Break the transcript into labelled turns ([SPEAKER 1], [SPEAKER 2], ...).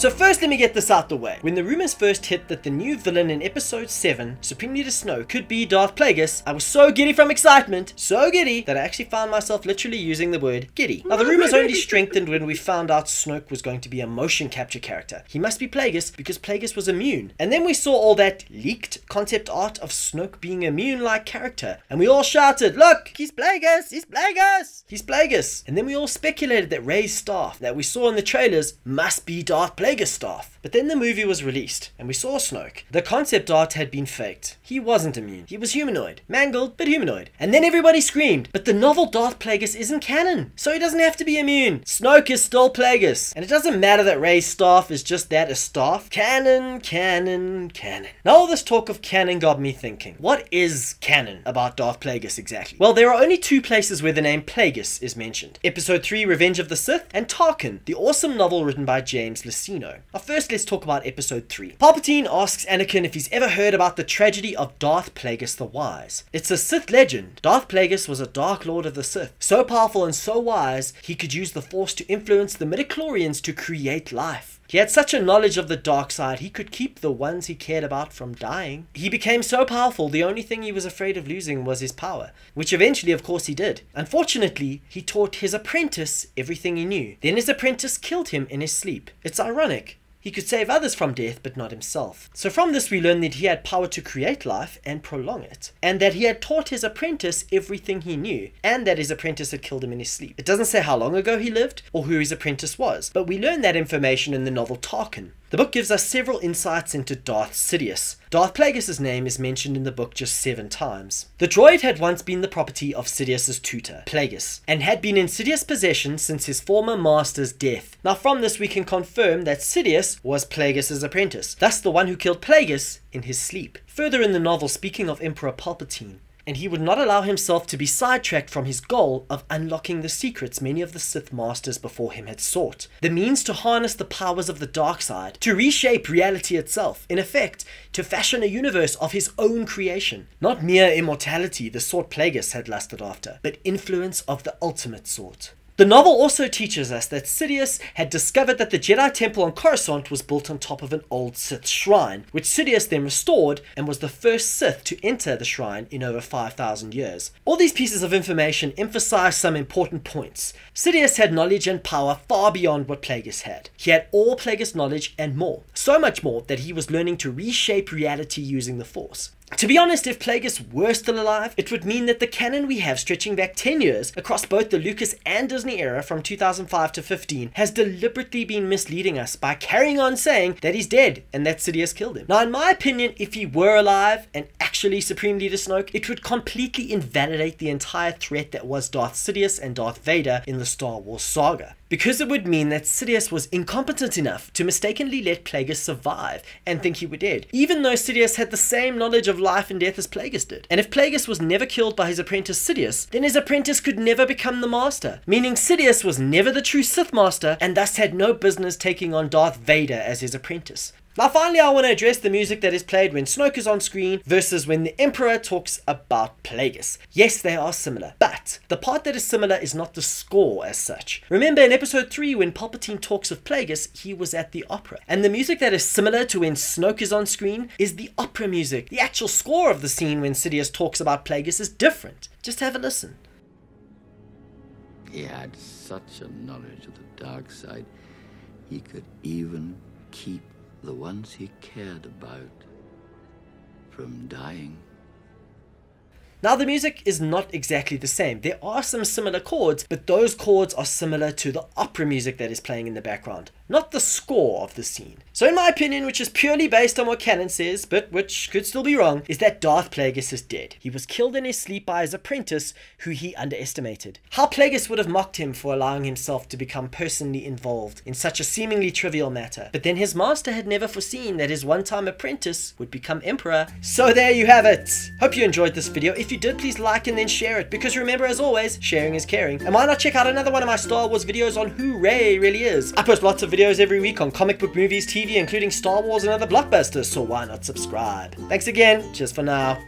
[SPEAKER 1] So first let me get this out the way. When the rumors first hit that the new villain in episode 7, Supreme Leader Snoke, could be Darth Plagueis, I was so giddy from excitement, so giddy, that I actually found myself literally using the word giddy. Now the rumors only strengthened when we found out Snoke was going to be a motion capture character. He must be Plagueis because Plagueis was immune. And then we saw all that leaked concept art of Snoke being immune-like character, and we all shouted, look, he's Plagueis, he's Plagueis, he's Plagueis. And then we all speculated that Rey's staff that we saw in the trailers must be Darth Plagueis staff. But then the movie was released, and we saw Snoke. The concept art had been faked. He wasn't immune. He was humanoid. Mangled, but humanoid. And then everybody screamed, but the novel Darth Plagueis isn't canon, so he doesn't have to be immune. Snoke is still Plagueis. And it doesn't matter that Rey's staff is just that, a staff. Canon, canon, canon. Now all this talk of canon got me thinking, what is canon about Darth Plagueis exactly? Well, there are only two places where the name Plagueis is mentioned. Episode 3, Revenge of the Sith, and Tarkin, the awesome novel written by James Luceno. Now first, let's talk about episode 3. Palpatine asks Anakin if he's ever heard about the tragedy of Darth Plagueis the Wise. It's a Sith legend. Darth Plagueis was a Dark Lord of the Sith, so powerful and so wise, he could use the Force to influence the midichlorians to create life. He had such a knowledge of the dark side, he could keep the ones he cared about from dying. He became so powerful, the only thing he was afraid of losing was his power, which eventually, of course, he did. Unfortunately, he taught his apprentice everything he knew. Then his apprentice killed him in his sleep. It's ironic. He could save others from death, but not himself. So from this we learn that he had power to create life and prolong it, and that he had taught his apprentice everything he knew, and that his apprentice had killed him in his sleep. It doesn't say how long ago he lived, or who his apprentice was, but we learn that information in the novel Tarkin. The book gives us several insights into Darth Sidious. Darth Plagueis' name is mentioned in the book just 7 times. The droid had once been the property of Sidious's tutor, Plagueis, and had been in Sidious' possession since his former master's death. Now from this we can confirm that Sidious was Plagueis' apprentice, thus the one who killed Plagueis in his sleep. Further in the novel, speaking of Emperor Palpatine, and he would not allow himself to be sidetracked from his goal of unlocking the secrets many of the Sith masters before him had sought. The means to harness the powers of the dark side, to reshape reality itself, in effect, to fashion a universe of his own creation. Not mere immortality, the sort Plagueis had lusted after, but influence of the ultimate sort. The novel also teaches us that Sidious had discovered that the Jedi Temple on Coruscant was built on top of an old Sith shrine, which Sidious then restored and was the first Sith to enter the shrine in over 5,000 years. All these pieces of information emphasize some important points. Sidious had knowledge and power far beyond what Plagueis had. He had all Plagueis knowledge and more, so much more that he was learning to reshape reality using the Force. To be honest, if Plagueis were still alive, it would mean that the canon we have stretching back 10 years across both the Lucas and Disney era from 2005 to 15 has deliberately been misleading us by carrying on saying that he's dead and that Sidious killed him. Now in my opinion, if he were alive and actually Supreme Leader Snoke, it would completely invalidate the entire threat that was Darth Sidious and Darth Vader in the Star Wars saga. Because it would mean that Sidious was incompetent enough to mistakenly let Plagueis survive and think he were dead, even though Sidious had the same knowledge of life and death as Plagueis did. And if Plagueis was never killed by his apprentice Sidious, then his apprentice could never become the master, meaning Sidious was never the true Sith master and thus had no business taking on Darth Vader as his apprentice. Now finally, I want to address the music that is played when Snoke is on screen versus when the Emperor talks about Plagueis. Yes, they are similar, but the part that is similar is not the score as such. Remember in episode 3 when Palpatine talks of Plagueis, he was at the opera. And the music that is similar to when Snoke is on screen is the opera music. The actual score of the scene when Sidious talks about Plagueis is different. Just have a listen.
[SPEAKER 2] He had such a knowledge of the dark side, he could even keep the ones he cared about from dying.
[SPEAKER 1] Now the music is not exactly the same. There are some similar chords, but those chords are similar to the opera music that is playing in the background, not the score of the scene. So in my opinion, which is purely based on what canon says, but which could still be wrong, is that Darth Plagueis is dead. He was killed in his sleep by his apprentice, who he underestimated. How Plagueis would have mocked him for allowing himself to become personally involved in such a seemingly trivial matter. But then his master had never foreseen that his one-time apprentice would become emperor. So there you have it. Hope you enjoyed this video. If you did, please like and then share it, because remember, as always, sharing is caring. And why not check out another one of my Star Wars videos on who Rey really is? I post lots of videos every week on comic book, movies, TV, including Star Wars and other blockbusters, so why not subscribe? Thanks again, cheers for now.